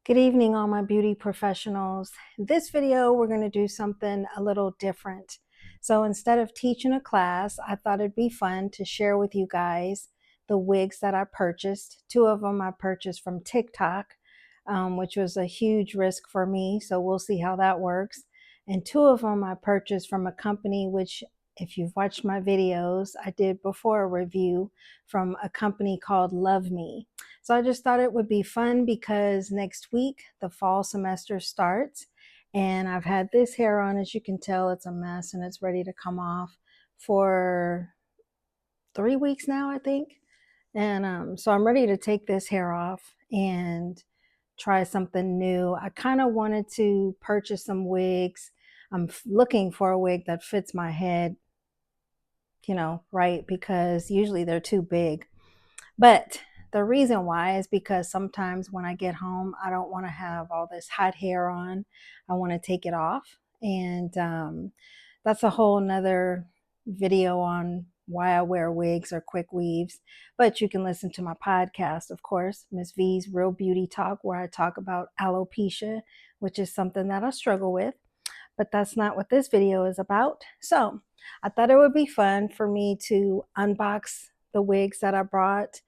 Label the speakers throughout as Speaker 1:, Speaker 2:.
Speaker 1: Good evening, all my beauty professionals. In this video, we're going to do something a little different. So instead of teaching a class, I thought it'd be fun to share with you guys the wigs that I purchased. Two of them I purchased from TikTok, which was a huge risk for me. So we'll see how that works. And two of them I purchased from a company which, if you've watched my videos, I did before a review from a company called Love Me. So I just thought it would be fun because next week the fall semester starts and I've had this hair on. As you can tell, it's a mess and it's ready to come off for 3 weeks now, I think. And so I'm ready to take this hair off and try something new. I kind of wanted to purchase some wigs. I'm looking for a wig that fits my head, right, because usually they're too big. But the reason why is because sometimes when I get home, I don't want to have all this hot hair on. I want to take it off. And that's a whole nother video on why I wear wigs or quick weaves. But you can listen to my podcast, of course, Miss V's Real Beauty Talk, where I talk about alopecia, which is something that I struggle with. But that's not what this video is about. So I thought it would be fun for me to unbox the wigs that I brought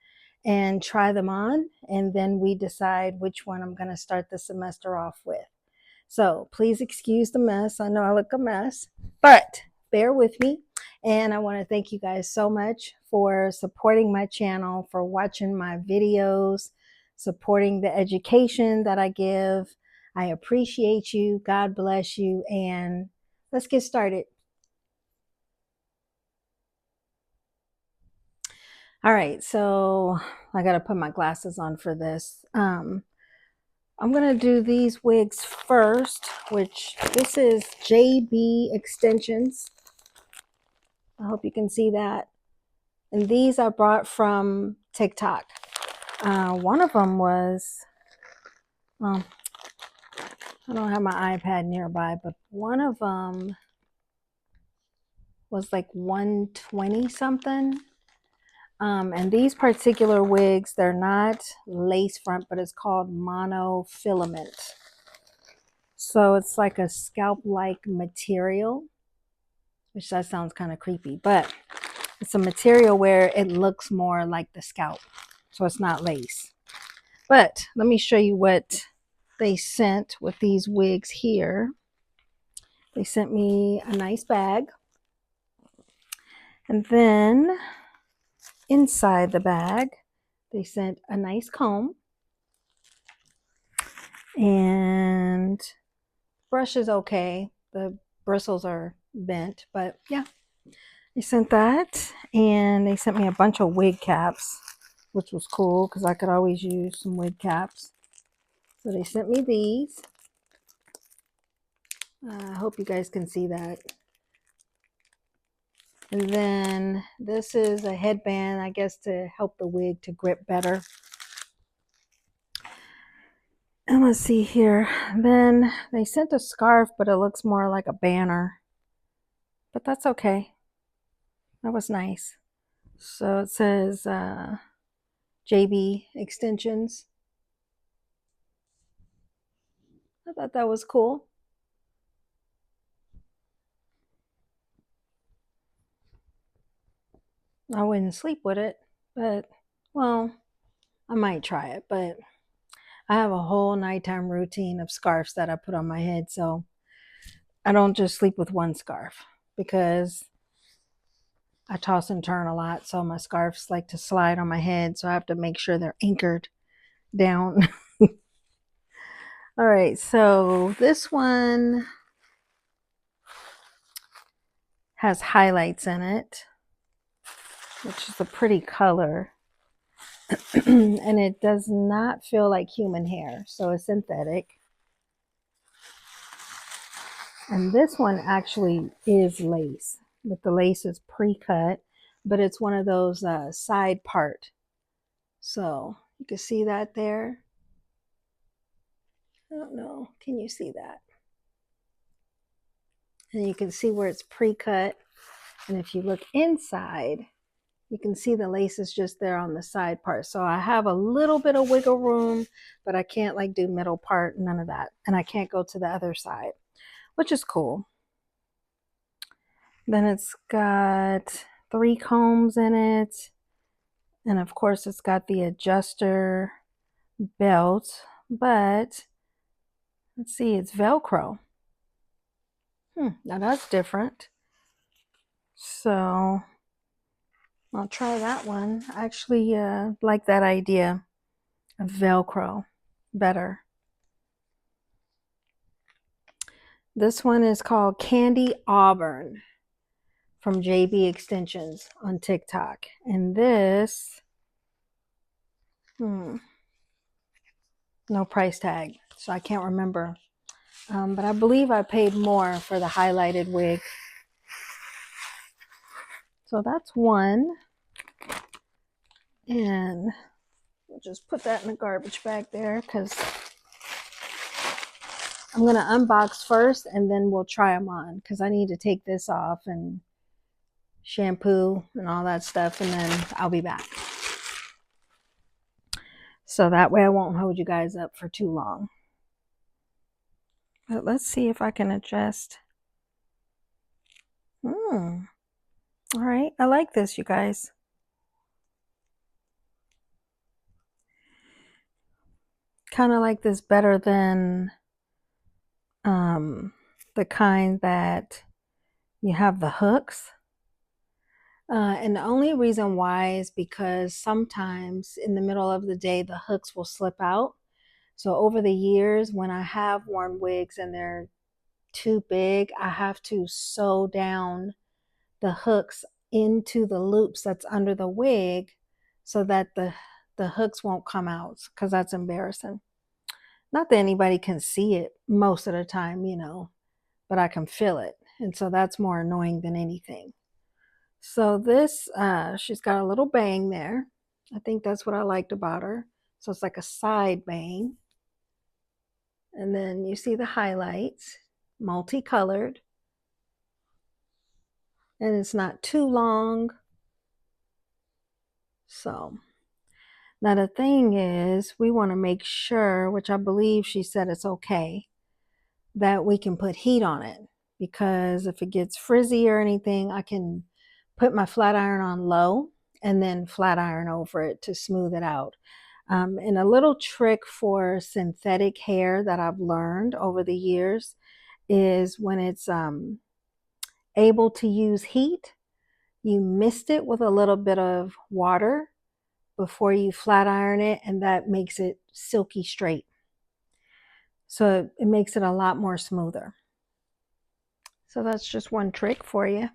Speaker 1: and try them on, and then we decide which one I'm going to start the semester off with. So please excuse the mess. I know I look a mess, but bear with me. And I want to thank you guys so much for supporting my channel, for watching my videos, supporting the education that I give. I appreciate you. God bless you. And let's get started. All right, so I got to put my glasses on for this. I'm going to do these wigs first, which this is JB Extensions. I hope you can see that. And these I brought from TikTok. One of them was, well, I don't have my iPad nearby, but one of them was like 120 something. And these particular wigs, they're not lace front, but it's called monofilament. So it's like a scalp-like material, which that sounds kind of creepy, but it's a material where it looks more like the scalp. So it's not lace. But let me show you what they sent with these wigs here. They sent me a nice bag. And then inside the bag, they sent a nice comb. And brush is okay. The bristles are bent, but yeah. They sent that, and they sent me a bunch of wig caps, which was cool because I could always use some wig caps. So they sent me these. I hope you guys can see that. And then this is a headband, I guess, to help the wig to grip better. And let's see here. Then they sent a scarf, but it looks more like a banner. But that's okay. That was nice. So it says JB Extensions. I thought that was cool. I wouldn't sleep with it, but, well, I might try it, but I have a whole nighttime routine of scarves that I put on my head, so I don't just sleep with one scarf because I toss and turn a lot, so my scarves like to slide on my head, so I have to make sure they're anchored down. All right, so this one has highlights in it, which is a pretty color. And it does not feel like human hair, so it's synthetic. And this one actually is lace, but the lace is pre-cut, but it's one of those side part. So you can see that there. I don't know, can you see that? And you can see where it's pre-cut. And if you look inside, You can see the lace is just there on the side part. So I have a little bit of wiggle room, but I can't like do middle part, none of that. And I can't go to the other side, which is cool. Then it's got 3 combs in it. And of course it's got the adjuster belt, but let's see, it's Velcro. Now that's different. So I'll try that one. I actually like that idea of Velcro better. This one is called Candy Auburn from JB Extensions on TikTok. And this, no price tag, so I can't remember. But I believe I paid more for the highlighted wig. So that's one. And we'll just put that in the garbage bag there because I'm going to unbox first and then we'll try them on because I need to take this off and shampoo and all that stuff, and then I'll be back. So that way I won't hold you guys up for too long. But let's see if I can adjust. All right, I like this, you guys. Kind of like this better than the kind that you have the hooks. And the only reason why is because sometimes in the middle of the day the hooks will slip out. So over the years when I have worn wigs and they're too big, I have to sew down the hooks into the loops that's under the wig so that the hooks won't come out, because that's embarrassing. Not that anybody can see it most of the time, you know, but I can feel it. And so that's more annoying than anything. So this, she's got a little bang there. I think that's what I liked about her. So it's like a side bang. And then you see the highlights, multicolored. And it's not too long. So now the thing is, we want to make sure, which I believe she said it's okay, that we can put heat on it. Because if it gets frizzy or anything, I can put my flat iron on low and then flat iron over it to smooth it out. And a little trick for synthetic hair that I've learned over the years is when it's able to use heat, you mist it with a little bit of water before you flat iron it, and that makes it silky straight. So it makes it a lot more smoother. So that's just one trick for you.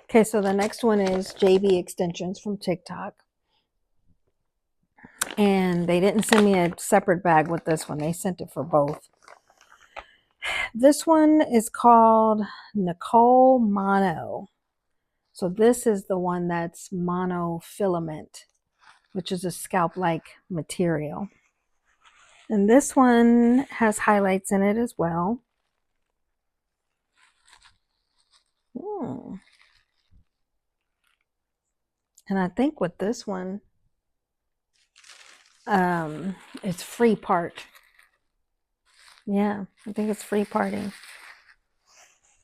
Speaker 1: Okay, so the next one is JB Extensions from TikTok. And they didn't send me a separate bag with this one. They sent it for both. This one is called Nicole Mono. So this is the one that's monofilament, which is a scalp-like material. And this one has highlights in it as well. And I think with this one, it's free part. Yeah, I think it's free parting.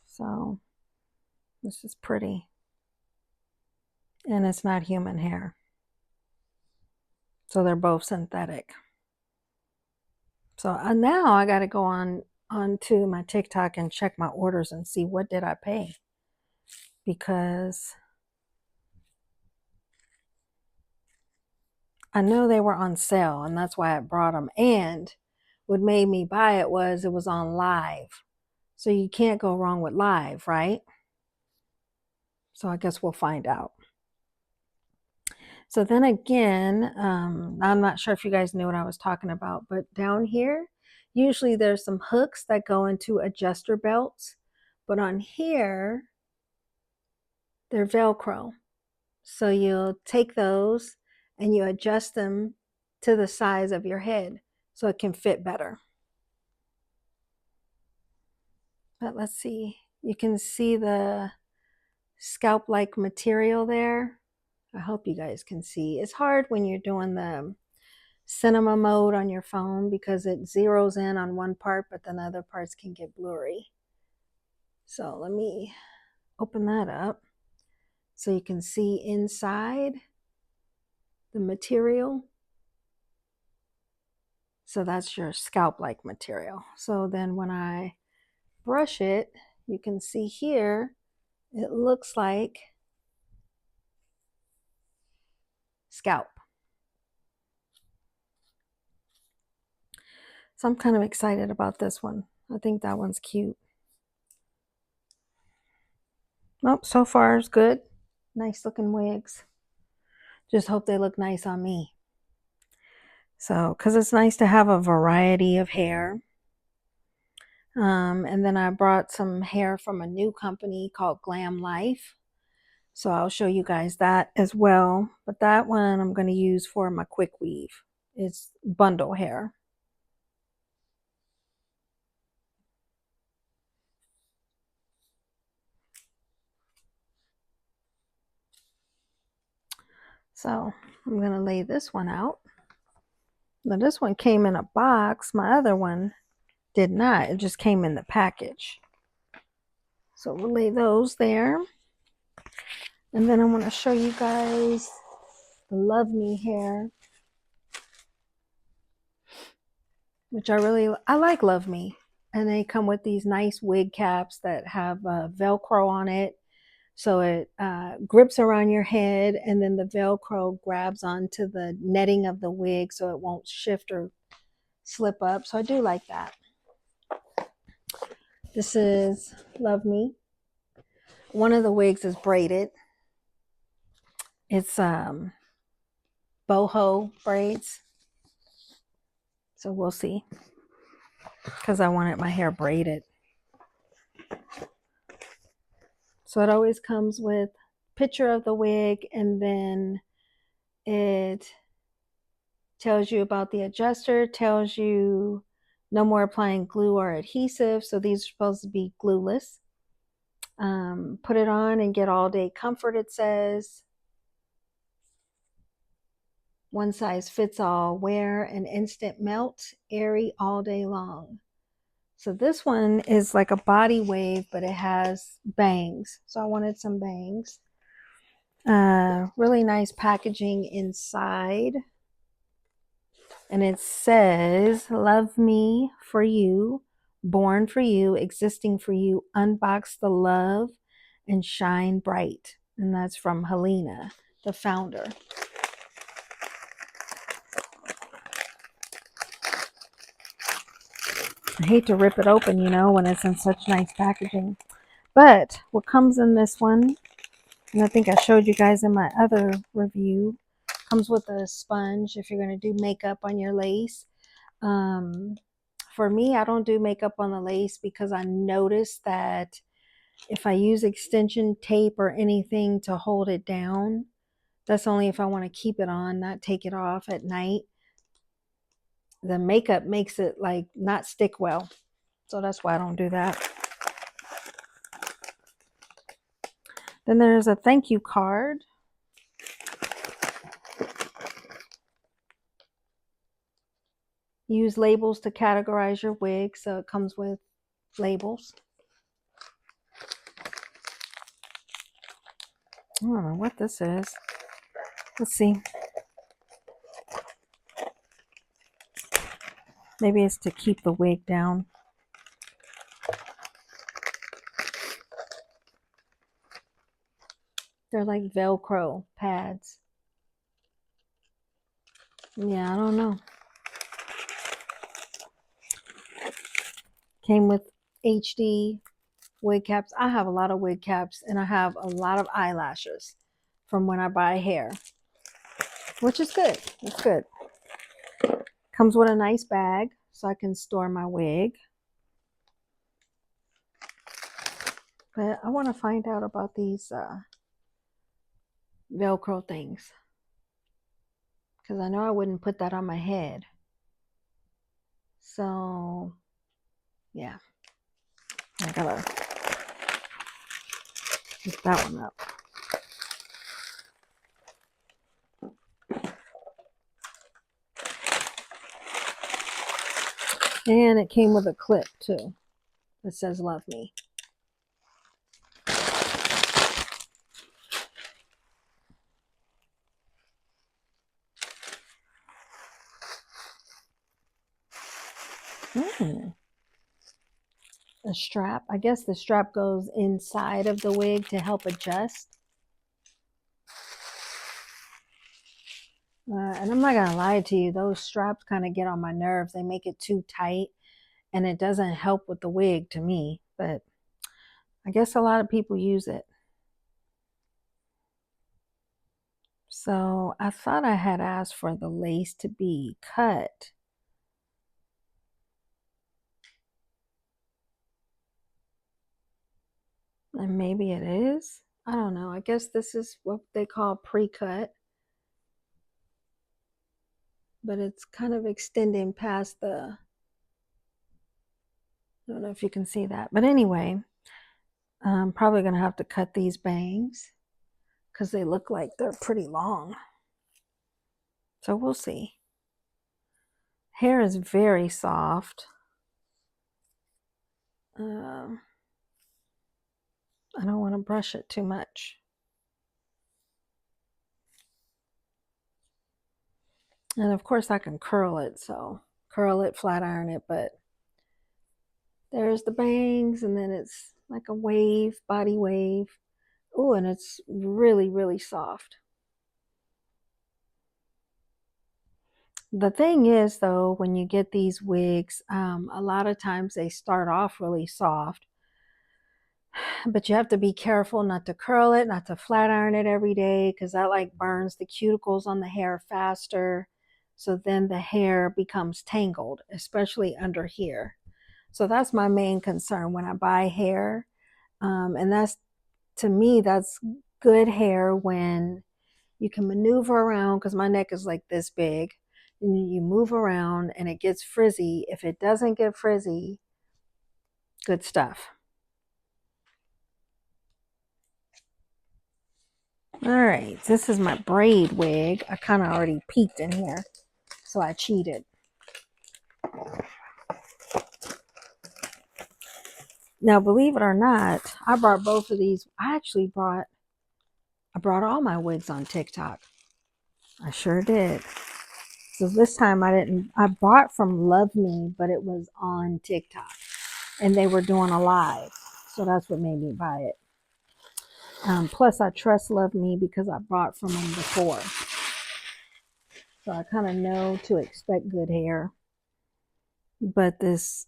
Speaker 1: So this is pretty. And it's not human hair. So they're both synthetic. So now I got to go onto my TikTok and check my orders and see what did I pay. Because I know they were on sale and that's why I brought them. And what made me buy it was on live. So you can't go wrong with live, right? So I guess we'll find out. So then again, I'm not sure if you guys knew what I was talking about, but down here, usually there's some hooks that go into adjuster belts, but on here, they're Velcro. So you'll take those and you adjust them to the size of your head so it can fit better. But let's see, you can see the scalp-like material there. I hope you guys can see. It's hard when you're doing the cinema mode on your phone because it zeroes in on one part, but then other parts can get blurry. So let me open that up so you can see inside the material. So that's your scalp-like material. So then when I brush it, you can see here, it looks like scalp. So I'm kind of excited about this one. I think that one's cute. Oh, so far it's good. Nice looking wigs. Just hope they look nice on me. So, because it's nice to have a variety of hair. And then I brought some hair from a new company called Glam Life. So I'll show you guys that as well. But that one I'm going to use for my quick weave. It's bundle hair. So I'm going to lay this one out. Now this one came in a box. My other one did not. It just came in the package. So we'll lay those there. And then I want to show you guys the Love Me hair, which I like Love Me. And they come with these nice wig caps that have Velcro on it. So it grips around your head, and then the Velcro grabs onto the netting of the wig so it won't shift or slip up. So I do like that. This is Love Me. One of the wigs is braided. It's boho braids. So we'll see, because I wanted my hair braided. So it always comes with a picture of the wig, and then it tells you about the adjuster, tells you no more applying glue or adhesive. So these are supposed to be glueless. Put it on and get all day comfort, it says. One size fits all. Wear an instant melt, airy all day long. So this one is like a body wave, but it has bangs. So I wanted some bangs. Really nice packaging inside. And it says, "Love me for you, born for you, existing for you, unbox the love and shine bright." And that's from Helena, the founder. I hate to rip it open, you know, when it's in such nice packaging. But what comes in this one, and I think I showed you guys in my other review, comes with a sponge if you're going to do makeup on your lace. For me, I don't do makeup on the lace because I noticed that if I use extension tape or anything to hold it down, that's only if I want to keep it on, not take it off at night. The makeup makes it like not stick well. So that's why I don't do that. Then there's a thank you card. Use labels to categorize your wig. So it comes with labels. I don't know what this is. Let's see. Maybe it's to keep the wig down. They're like Velcro pads. Yeah, I don't know. Came with HD wig caps. I have a lot of wig caps, and I have a lot of eyelashes from when I buy hair, which is good. It's good. Comes with a nice bag so I can store my wig. But I want to find out about these Velcro things, because I know I wouldn't put that on my head. So yeah, I gotta pick that one up. And it came with a clip too that says love me. A strap. I guess the strap goes inside of the wig to help adjust. And I'm not gonna lie to you, those straps kind of get on my nerves. They make it too tight and it doesn't help with the wig to me, but I guess a lot of people use it. So I thought I had asked for the lace to be cut. And maybe it is. I don't know. I guess this is what they call pre-cut. But it's kind of extending past the, I don't know if you can see that. But anyway, I'm probably going to have to cut these bangs because they look like they're pretty long. So we'll see. Hair is very soft. I don't want to brush it too much. And of course I can curl it, so curl it, flat iron it, but there's the bangs and then it's like a wave, body wave. Oh, and it's really, really soft. The thing is though, when you get these wigs, a lot of times they start off really soft, but you have to be careful not to curl it, not to flat iron it every day, because that like burns the cuticles on the hair faster. So then the hair becomes tangled, especially under here. So that's my main concern when I buy hair. And that's, to me, that's good hair when you can maneuver around, because my neck is like this big. And you move around and it gets frizzy. If it doesn't get frizzy, good stuff. All right, this is my braid wig. I kind of already peeked in here, so I cheated. Now, believe it or not, I brought both of these. I brought all my wigs on TikTok. I sure did. So this time I bought from Love Me, but it was on TikTok and they were doing a live. So that's what made me buy it. Plus I trust Love Me because I bought from them before. So I kind of know to expect good hair. But this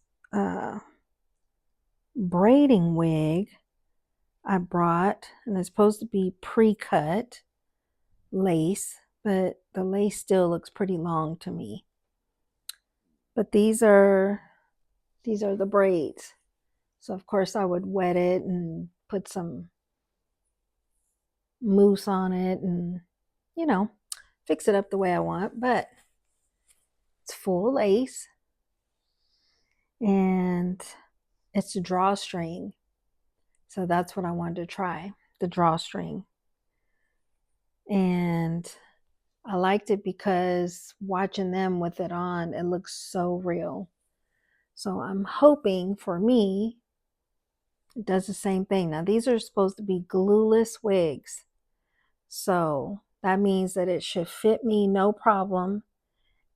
Speaker 1: braiding wig I brought, and it's supposed to be pre-cut lace, but the lace still looks pretty long to me. But these are the braids. So of course I would wet it and put some mousse on it and, you know, fix it up the way I want. But it's full lace and it's a drawstring. So that's what I wanted to try, the drawstring. And I liked it because watching them with it on, it looks so real. So I'm hoping for me, it does the same thing. Now these are supposed to be glueless wigs. So that means that it should fit me no problem.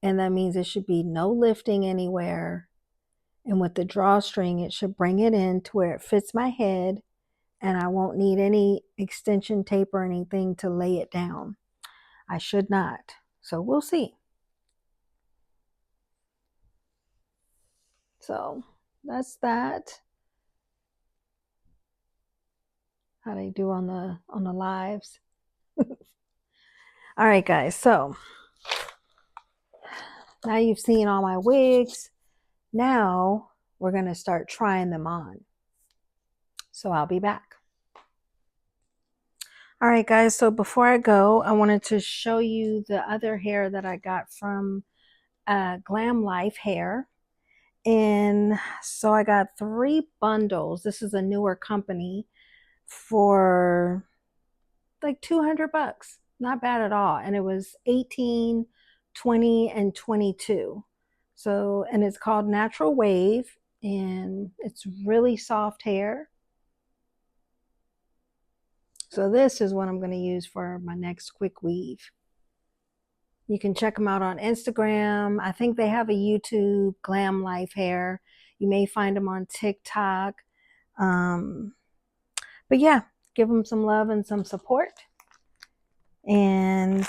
Speaker 1: And that means it should be no lifting anywhere. And with the drawstring, it should bring it in to where it fits my head and I won't need any extension tape or anything to lay it down. I should not. So we'll see. So that's that. How they do on the lives. All right, guys. So now you've seen all my wigs. Now we're going to start trying them on. So I'll be back. All right, guys. So before I go, I wanted to show you the other hair that I got from Glam Life Hair. And so I got 3 bundles. This is a newer company for like 200 bucks. Not bad at all. And it was 18, 20, and 22. So, and it's called Natural Wave, and it's really soft hair. So this is what I'm going to use for my next quick weave. You can check them out on Instagram. I think they have a YouTube, Glam Life Hair. You may find them on TikTok. But yeah, give them some love and some support. And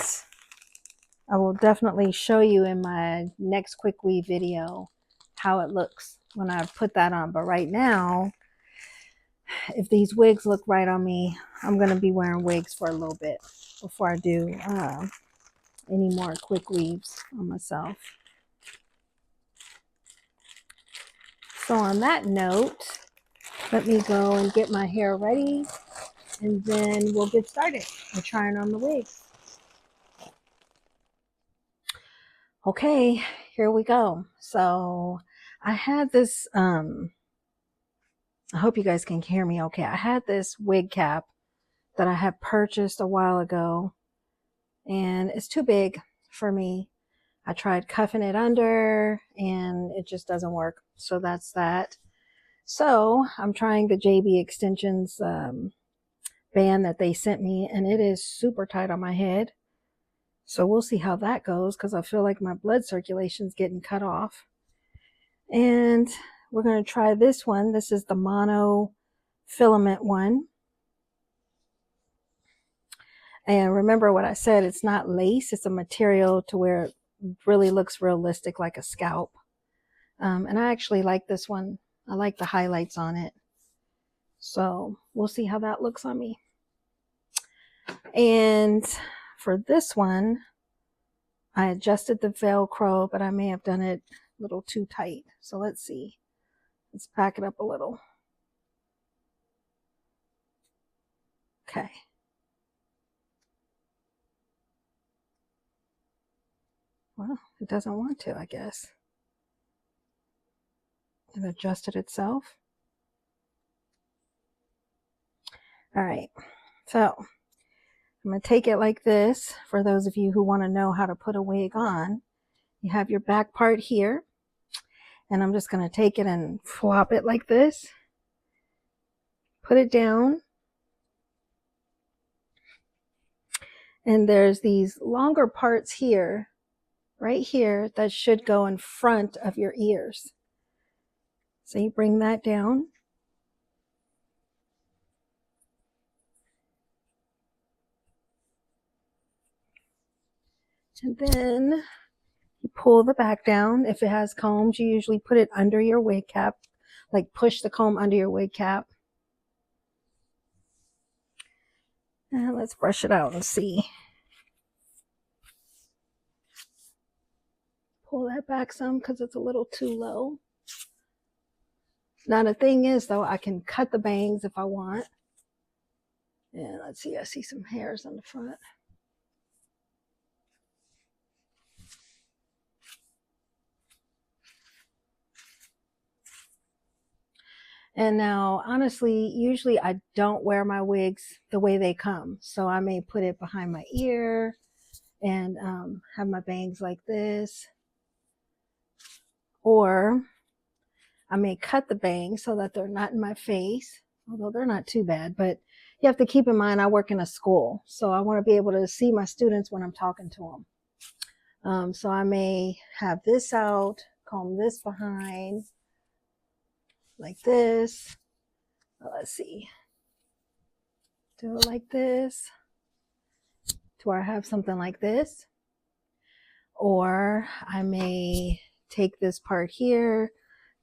Speaker 1: I will definitely show you in my next quick weave video how it looks when I put that on. But right now, if these wigs look right on me, I'm going to be wearing wigs for a little bit before I do any more quick weaves on myself. So on that note, let me go and get my hair ready, and then we'll get started with trying on the wigs. Okay, here we go. So I had this, I hope you guys can hear me okay. I had this wig cap that I had purchased a while ago, and it's too big for me. I tried cuffing it under and it just doesn't work. So that's that. So I'm trying the JB Extensions band that they sent me, and it is super tight on my head. So we'll see how that goes, because I feel like my blood circulation is getting cut off. And we're going to try this one. This is the mono filament one. And remember what I said, it's not lace, it's a material to where it really looks realistic, like a scalp. And I actually like this one. I like the highlights on it. So we'll see how that looks on me. And for this one, I adjusted the Velcro, but I may have done it a little too tight. So let's see. Let's pack it up a little. Okay. Well, it doesn't want to, I guess. It adjusted itself. All right. So I'm going to take it like this. For those of you who want to know how to put a wig on, you have your back part here. And I'm just going to take it and flop it like this. Put it down. And there's these longer parts here, right here, that should go in front of your ears. So you bring that down. And then you pull the back down. If it has combs, you usually put it under your wig cap, like push the comb under your wig cap. And let's brush it out and see. Pull that back some because it's a little too low. Now the thing is though, I can cut the bangs if I want. And let's see, I see some hairs on the front. And now, honestly, usually I don't wear my wigs the way they come. So I may put it behind my ear and have my bangs like this. Or I may cut the bangs so that they're not in my face, although they're not too bad. But you have to keep in mind, I work in a school. So I want to be able to see my students when I'm talking to them. So I may have this out, comb this behind, like this. Let's see. Do it like this. To where I have something like this. Or I may take this part here,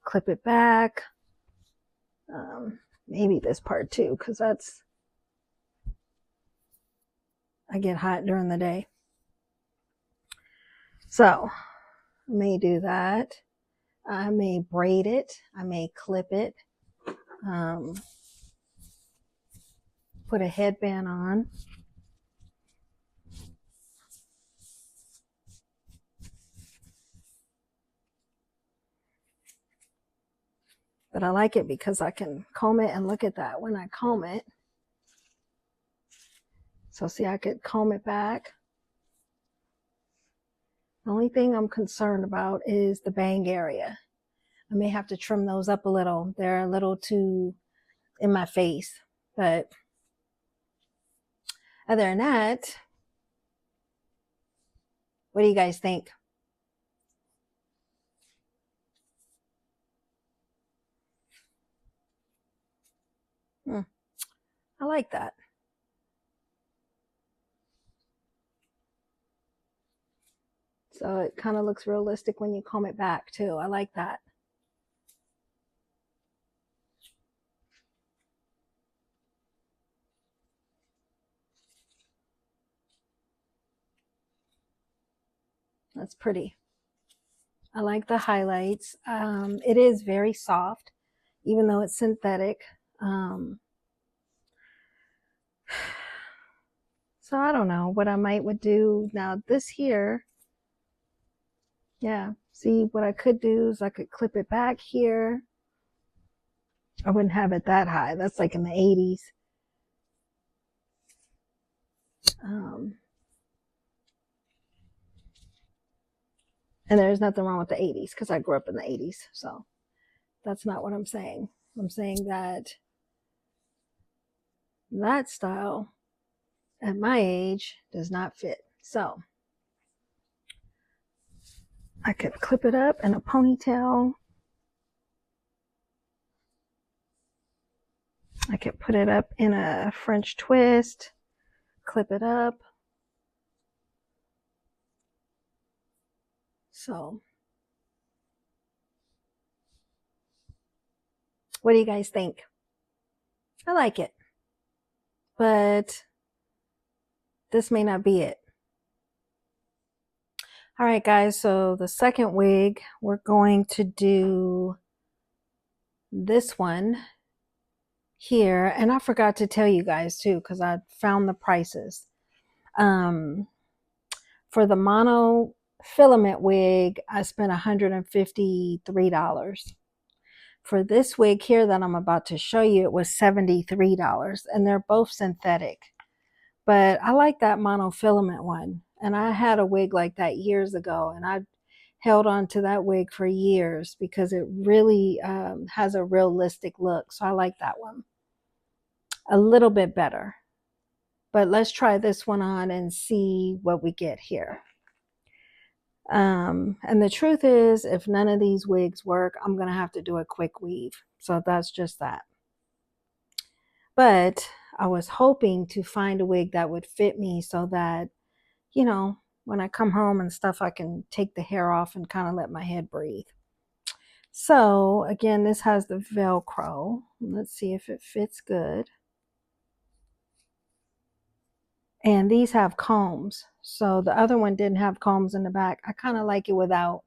Speaker 1: clip it back. Maybe this part too, because that's, I get hot during the day. So I may do that. I may braid it. I may clip it. Put a headband on. But I like it because I can comb it, and look at that when I comb it. So see, I could comb it back. The only thing I'm concerned about is the bang area. I may have to trim those up a little. They're a little too in my face. But other than that, what do you guys think? I like that. So it kind of looks realistic when you comb it back too. I like that. That's pretty. I like the highlights. It is very soft, even though it's synthetic. So I don't know what I would do now. This here, yeah. See, what I could do is I could clip it back here. I wouldn't have it that high. That's like in the 80s. And there's nothing wrong with the 80s because I grew up in the 80s. So that's not what I'm saying. I'm saying that that style at my age does not fit. So I could clip it up in a ponytail. I could put it up in a French twist, clip it up. So what do you guys think? I like it, but this may not be it. All right, guys, so the second wig, we're going to do this one here. And I forgot to tell you guys too, because I found the prices. For the mono filament wig, I spent $153. For this wig here that I'm about to show you, it was $73, and they're both synthetic. But I like that monofilament one. And I had a wig like that years ago, and I held on to that wig for years because it really has a realistic look. So I like that one a little bit better. But let's try this one on and see what we get here. And the truth is, if none of these wigs work, I'm going to have to do a quick weave. So that's just that. But I was hoping to find a wig that would fit me so that, you know, when I come home and stuff, I can take the hair off and kind of let my head breathe. So again, this has the Velcro. Let's see if it fits good. And these have combs. So the other one didn't have combs in the back. I kind of like it without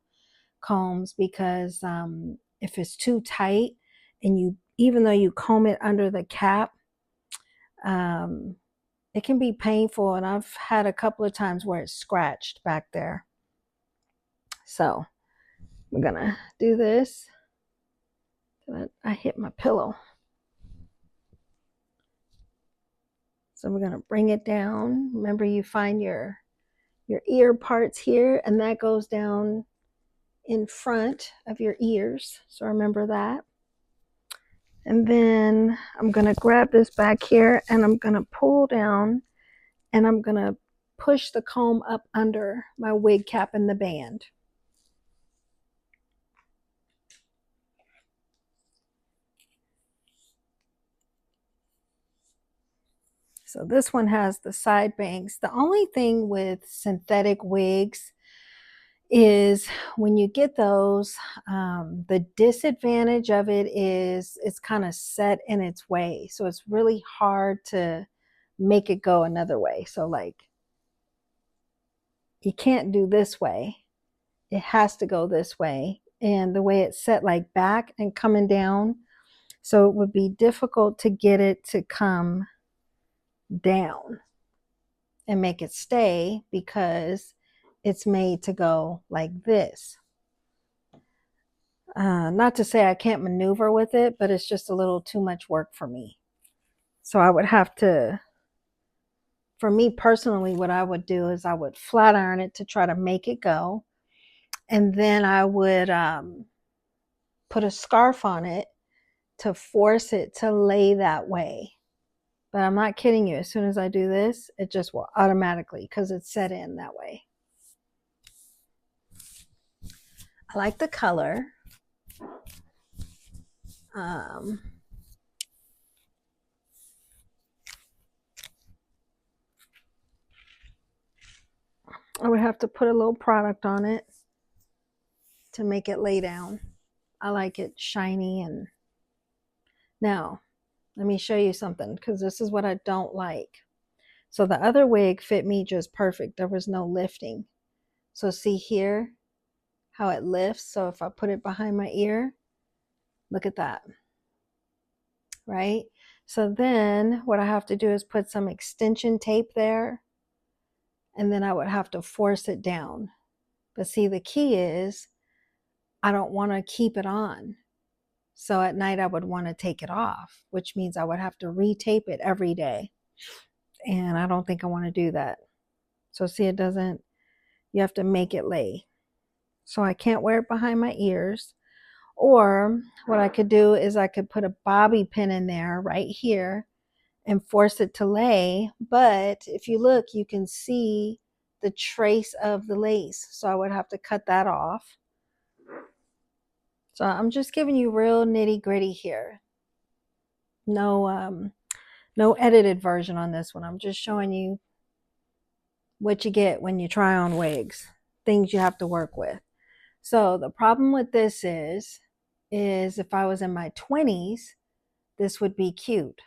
Speaker 1: combs because if it's too tight and you, even though you comb it under the cap, it can be painful, and I've had a couple of times where it's scratched back there. So I'm gonna do this. I hit my pillow. So we're gonna bring it down. Remember, you find your ear parts here, and that goes down in front of your ears. So remember that. And then I'm gonna grab this back here, and I'm gonna pull down, and I'm gonna push the comb up under my wig cap in the band. So this one has the side bangs. The only thing with synthetic wigs is when you get those, the disadvantage of it is it's kind of set in its way. So it's really hard to make it go another way. So like, you can't do this way. It has to go this way. And the way it's set like back and coming down, so it would be difficult to get it to come down and make it stay because it's made to go like this. Not to say I can't maneuver with it, but it's just a little too much work for me. So I would have to for me personally, what I would do is I would flat iron it to try to make it go. And then I would put a scarf on it to force it to lay that way. But I'm not kidding you. As soon as I do this, it just will automatically, because it's set in that way. I like the color. I would have to put a little product on it to make it lay down. I like it shiny. And now let me show you something, because this is what I don't like. So the other wig fit me just perfect. There was no lifting. So see here how it lifts. So if I put it behind my ear, look at that, right? So then what I have to do is put some extension tape there, and then I would have to force it down. But see, the key is I don't want to keep it on. So at night I would want to take it off, which means I would have to retape it every day. And I don't think I want to do that. So see, it doesn't, you have to make it lay. So I can't wear it behind my ears. Or what I could do is I could put a bobby pin in there right here and force it to lay. But if you look, you can see the trace of the lace. So I would have to cut that off. So I'm just giving you real nitty gritty here. No edited version on this one. I'm just showing you what you get when you try on wigs, things you have to work with. So the problem with this is if I was in my 20s, this would be cute.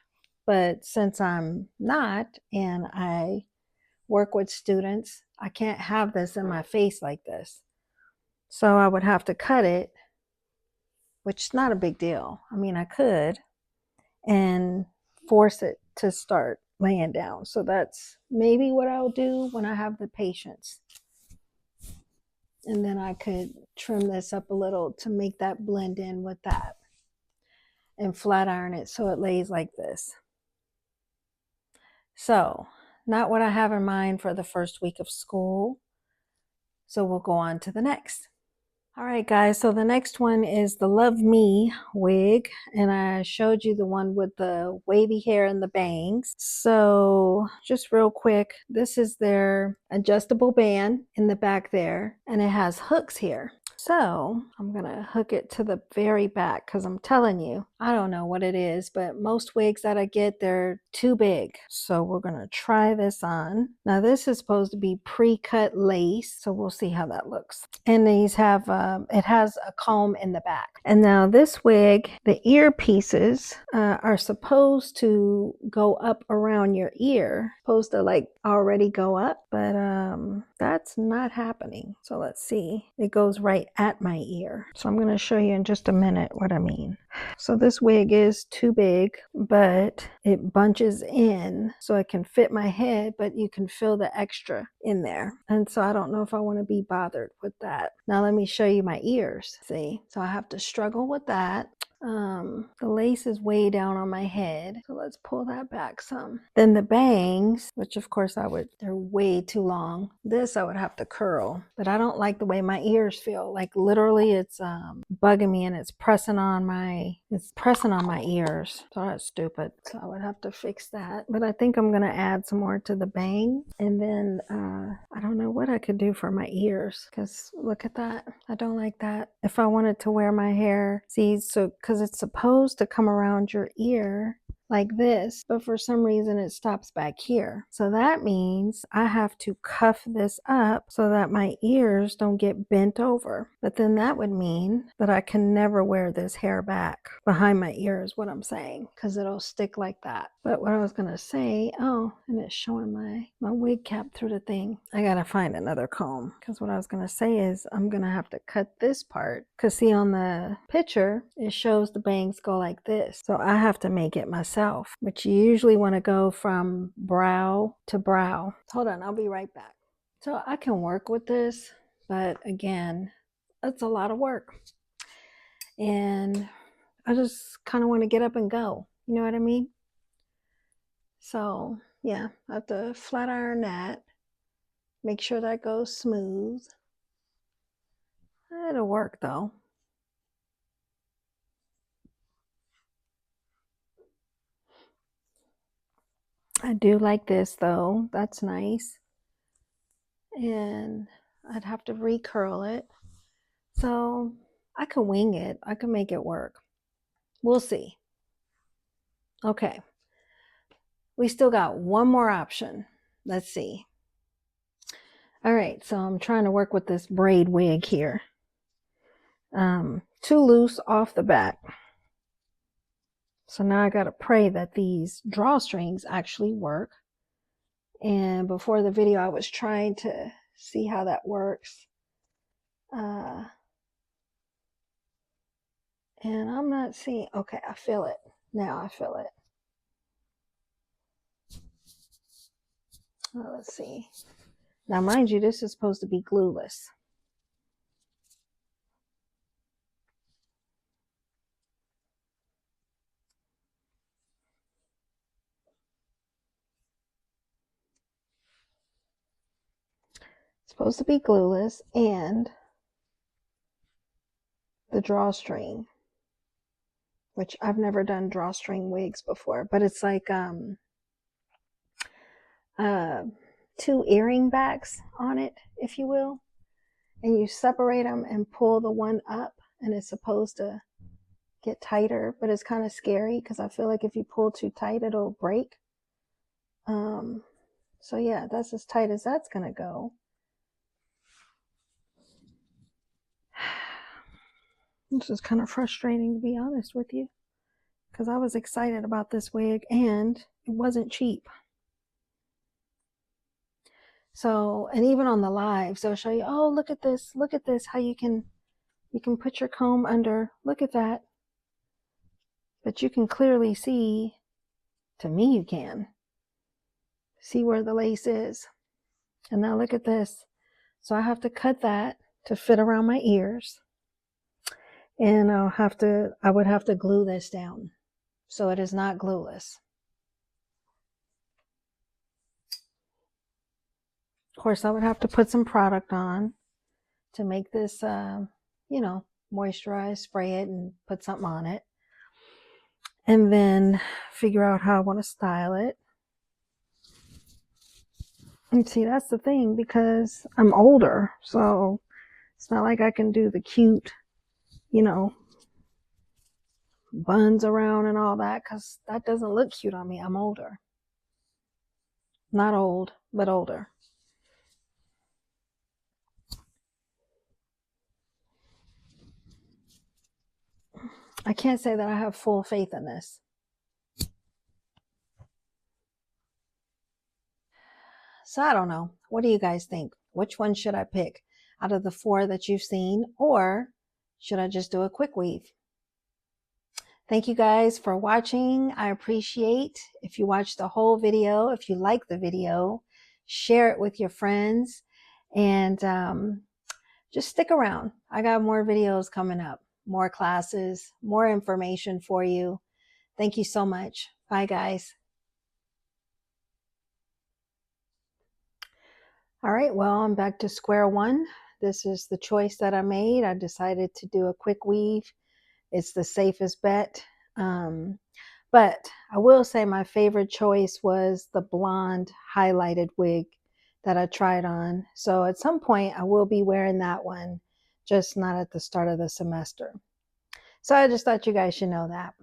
Speaker 1: But since I'm not, and I work with students, I can't have this in my face like this. So I would have to cut it, which is not a big deal. I mean, I could, and force it to start laying down. So that's maybe what I'll do when I have the patience. And then I could trim this up a little to make that blend in with that, and flat iron it so it lays like this. So not what I have in mind for the first week of school. So we'll go on to the next. All right, guys, so the next one is the Love Me wig, and I showed you the one with the wavy hair and the bangs. So just real quick, this is their adjustable band in the back there, and it has hooks here. So I'm gonna hook it to the very back, because I'm telling you, I don't know what it is, but most wigs that I get, they're too big. So we're gonna try this on. Now this is supposed to be pre-cut lace, so we'll see how that looks. And these have, it has a comb in the back. And now this wig, the earpieces are supposed to go up around your ear, supposed to like already go up, but that's not happening. So let's see, it goes right at my ear. So I'm going to show you in just a minute what I mean. So this wig is too big, but it bunches in so it can fit my head, but you can feel the extra in there. And so I don't know if I want to be bothered with that. Now let me show you my ears. See, so I have to struggle with that. The lace is way down on my head, so let's pull that back some. Then the bangs, which of course they're way too long. This I would have to curl, but I don't like the way my ears feel. Like literally it's bugging me, and it's pressing on my ears. So that's stupid. So I would have to fix that. But I think I'm gonna add some more to the bang, and then I don't know what I could do for my ears, because look at that. I don't like that. If I wanted to wear my hair, see, so because it's supposed to come around your ear like this, but for some reason it stops back here. So that means I have to cuff this up so that my ears don't get bent over. But then that would mean that I can never wear this hair back behind my ear is what I'm saying, because it'll stick like that. But what I was gonna say, oh, and it's showing my wig cap through the thing. I gotta find another comb, because what I was gonna say is I'm gonna have to cut this part, because see, on the picture it shows the bangs go like this. So I have to make it myself, which you usually want to go from brow to brow. Hold on, I'll be right back. So I can work with this, but again, it's a lot of work, and I just kind of want to get up and go, you know what I mean? So yeah, I have to flat iron that. Make sure that goes smooth. It'll work though. I do like this though. That's nice. And I'd have to recurl it. So I can wing it. I can make it work. We'll see. Okay. We still got one more option. Let's see. All right. So I'm trying to work with this braid wig here. Too loose off the bat. So now I got to pray that these drawstrings actually work. And before the video, I was trying to see how that works. And I'm not seeing, okay, I feel it. Now I feel it. Well, let's see. Now, mind you, this is supposed to be glueless. It's supposed to be glueless, and the drawstring, which I've never done drawstring wigs before, but it's like two earring backs on it, if you will, and you separate them and pull the one up, and it's supposed to get tighter, but it's kind of scary because I feel like if you pull too tight, it'll break. So yeah, that's as tight as that's gonna go. This is kind of frustrating, to be honest with you, because I was excited about this wig and it wasn't cheap. So, and even on the lives, they'll show you, oh, look at this, how you can put your comb under, look at that. But you can clearly see, to me you can, see where the lace is. And now look at this. So I have to cut that to fit around my ears. And I would have to glue this down. So it is not glueless. Of course, I would have to put some product on to make this, moisturize, spray it, and put something on it. And then figure out how I want to style it. And see, that's the thing, because I'm older, so it's not like I can do the cute, buns around and all that, because that doesn't look cute on me. I'm older. Not old, but older. I can't say that I have full faith in this. So I don't know. What do you guys think? Which one should I pick out of the 4 that you've seen? Or should I just do a quick weave? Thank you guys for watching. I appreciate if you watch the whole video. If you like the video, share it with your friends. And just stick around. I got more videos coming up, more classes, more information for you. Thank you so much. Bye, guys. All right, well, I'm back to square one. This is the choice that I made. I decided to do a quick weave. It's the safest bet. But I will say my favorite choice was the blonde highlighted wig that I tried on. So at some point I will be wearing that one, just not at the start of the semester. So I just thought you guys should know that.